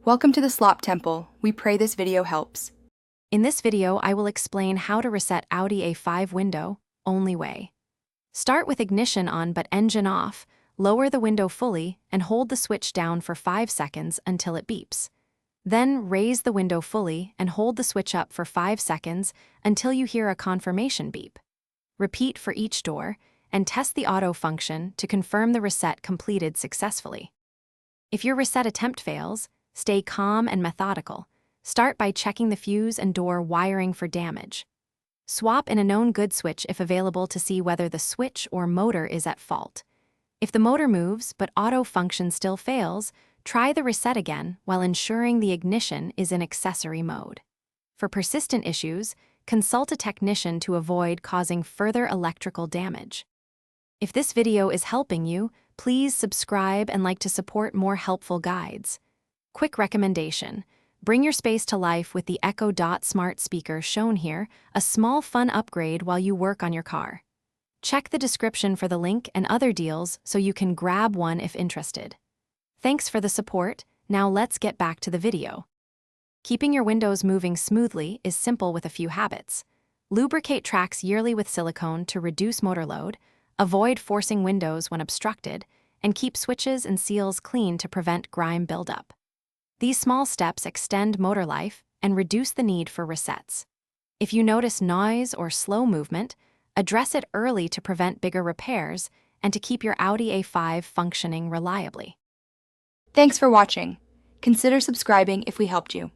Welcome to the Slop Temple. We pray this video helps. In this video, I will explain how to reset Audi A5 window, only way. Start with ignition on but engine off, lower the window fully, and hold the switch down for 5 seconds until it beeps. Then raise the window fully and hold the switch up for 5 seconds until you hear a confirmation beep. Repeat for each door, and test the auto function to confirm the reset completed successfully. If your reset attempt fails, stay calm and methodical. Start by checking the fuse and door wiring for damage. Swap in a known good switch if available to see whether the switch or motor is at fault. If the motor moves but auto function still fails, try the reset again while ensuring the ignition is in accessory mode. For persistent issues, consult a technician to avoid causing further electrical damage. If this video is helping you, please subscribe and like to support more helpful guides. Quick recommendation: bring your space to life with the Echo Dot smart speaker shown here, a small fun upgrade while you work on your car. Check the description for the link and other deals so you can grab one if interested. Thanks for the support. Now let's get back to the video. Keeping your windows moving smoothly is simple with a few habits. Lubricate tracks yearly with silicone to reduce motor load, avoid forcing windows when obstructed, and keep switches and seals clean to prevent grime buildup. These small steps extend motor life and reduce the need for resets. If you notice noise or slow movement, address it early to prevent bigger repairs and to keep your Audi A5 functioning reliably. Thanks for watching. Consider subscribing if we helped you.